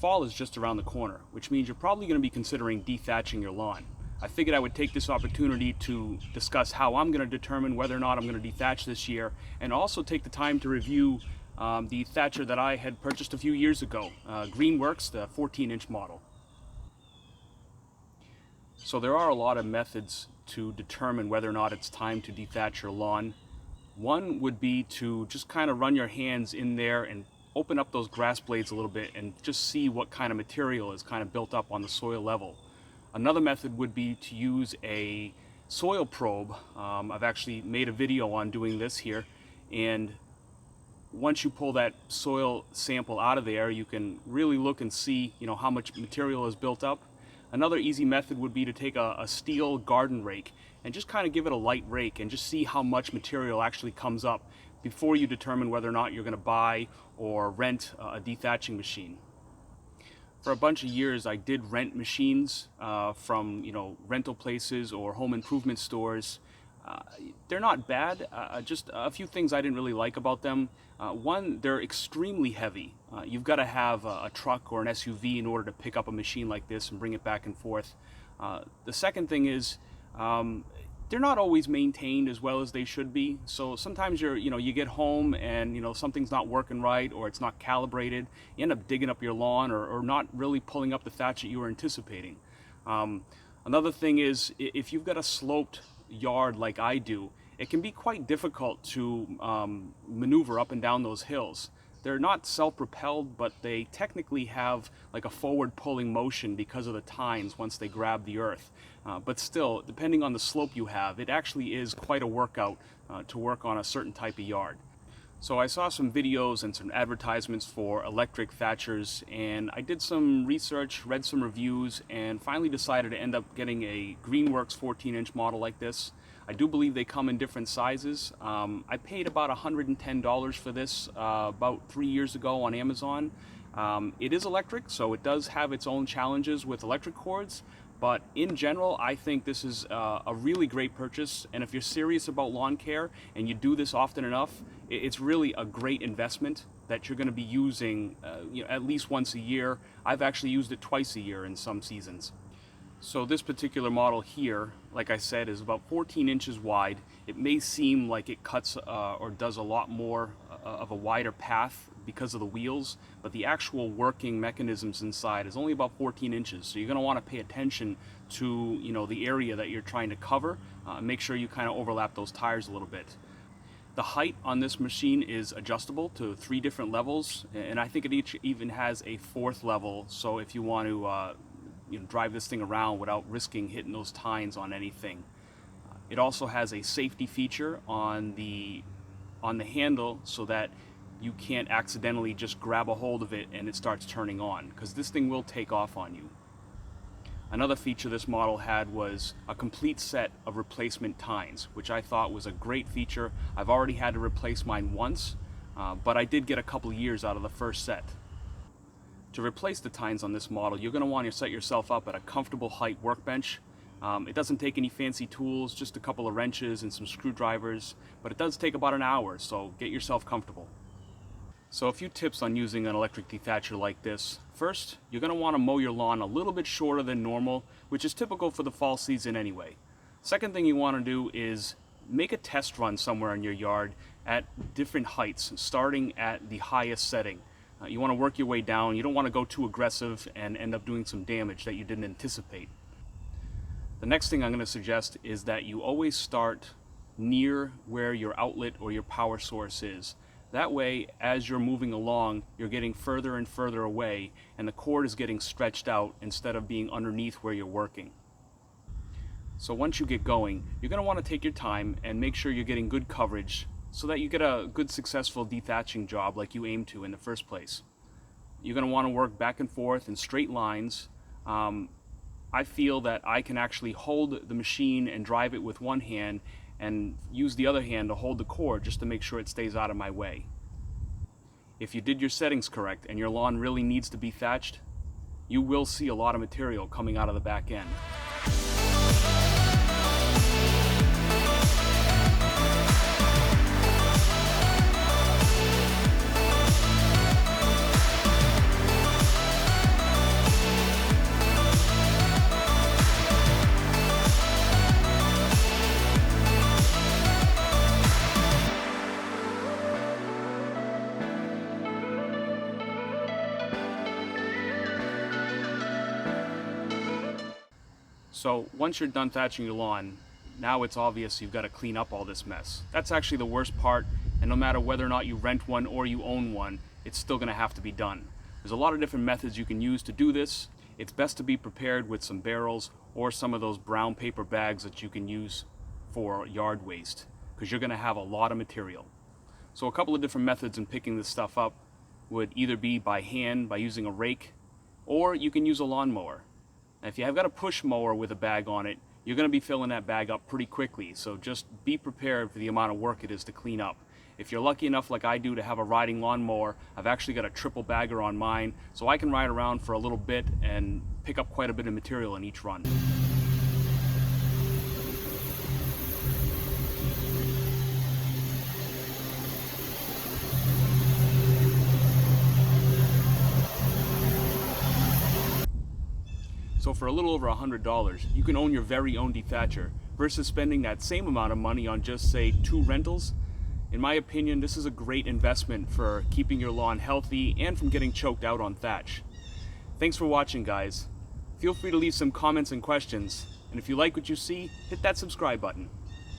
fall is just around the corner, which means you're probably going to be considering dethatching your lawn. I figured I would take this opportunity to discuss how I'm going to determine whether or not I'm going to dethatch this year, and also take the time to review the thatcher that I had purchased a few years ago, Greenworks, the 14-inch model. So there are a lot of methods to determine whether or not it's time to dethatch your lawn. One would be to just kind of run your hands in there and open up those grass blades a little bit and just see what kind of material is kind of built up on the soil level. Another method would be to use a soil probe. I've actually made a video on doing this here, and once you pull that soil sample out of there, you can really look and see, how much material is built up. Another easy method would be to take a steel garden rake and just kind of give it a light rake and just see how much material actually comes up before you determine whether or not you're going to buy or rent a dethatching machine. For a bunch of years, I did rent machines from rental places or home improvement stores. They're not bad, just a few things I didn't really like about them. One, they're extremely heavy. You've got to have a truck or an SUV in order to pick up a machine like this and bring it back and forth. The second thing is, they're not always maintained as well as they should be. So sometimes you get home and something's not working right, or it's not calibrated. You end up digging up your lawn or not really pulling up the thatch that you were anticipating. Another thing is, if you've got a sloped yard like I do, it can be quite difficult to maneuver up and down those hills. They're not self-propelled, but they technically have like a forward pulling motion because of the tines once they grab the earth. But still, depending on the slope you have, it actually is quite a workout to work on a certain type of yard. So I saw some videos and some advertisements for electric thatchers, and I did some research, read some reviews, and finally decided to end up getting a Greenworks 14-inch model like this. I do believe they come in different sizes. I paid about $110 for this about 3 years ago on Amazon. It is electric, so it does have its own challenges with electric cords, but in general, I think this is a really great purchase, and if you're serious about lawn care and you do this often enough, it's really a great investment that you're going to be using at least once a year. I've actually used it twice a year in some seasons. So this particular model here, like I said, is about 14 inches wide. It may seem like it cuts or does a lot more of a wider path because of the wheels, but the actual working mechanisms inside is only about 14 inches. So you're going to want to pay attention to the area that you're trying to cover. Make sure you kind of overlap those tires a little bit. The height on this machine is adjustable to 3 different levels, and I think it even has a 4th level. So if you want to drive this thing around without risking hitting those tines on anything. It also has a safety feature on the handle so that you can't accidentally just grab a hold of it and it starts turning on, because this thing will take off on you. Another feature this model had was a complete set of replacement tines, which I thought was a great feature. I've already had to replace mine once, but I did get a couple years out of the first set. To replace the tines on this model, you're going to want to set yourself up at a comfortable height workbench. It doesn't take any fancy tools, just a couple of wrenches and some screwdrivers, but it does take about an hour, so get yourself comfortable. So a few tips on using an electric dethatcher like this. First, you're going to want to mow your lawn a little bit shorter than normal, which is typical for the fall season anyway. Second thing you want to do is make a test run somewhere in your yard at different heights, starting at the highest setting. You want to work your way down. You don't want to go too aggressive and end up doing some damage that you didn't anticipate. The next thing I'm going to suggest is that you always start near where your outlet or your power source is. That way, as you're moving along, you're getting further and further away, and the cord is getting stretched out instead of being underneath where you're working. So once you get going, you're going to want to take your time and make sure you're getting good coverage so that you get a good successful dethatching job like you aim to in the first place. You're going to want to work back and forth in straight lines. I feel that I can actually hold the machine and drive it with one hand and use the other hand to hold the cord just to make sure it stays out of my way. If you did your settings correct and your lawn really needs to be thatched, you will see a lot of material coming out of the back end. So once you're done thatching your lawn, now it's obvious you've got to clean up all this mess. That's actually the worst part, and no matter whether or not you rent one or you own one, it's still going to have to be done. There's a lot of different methods you can use to do this. It's best to be prepared with some barrels or some of those brown paper bags that you can use for yard waste, because you're going to have a lot of material. So a couple of different methods in picking this stuff up would either be by hand, by using a rake, or you can use a lawnmower. Now, if you have got a push mower with a bag on it, you're going to be filling that bag up pretty quickly, so just be prepared for the amount of work it is to clean up. If you're lucky enough like I do to have a riding lawnmower, I've actually got a triple bagger on mine, so I can ride around for a little bit and pick up quite a bit of material in each run. So for a little over $100, you can own your very own dethatcher versus spending that same amount of money on just, say, 2 rentals. In my opinion, this is a great investment for keeping your lawn healthy and from getting choked out on thatch. Thanks for watching, guys. Feel free to leave some comments and questions, and if you like what you see, hit that subscribe button.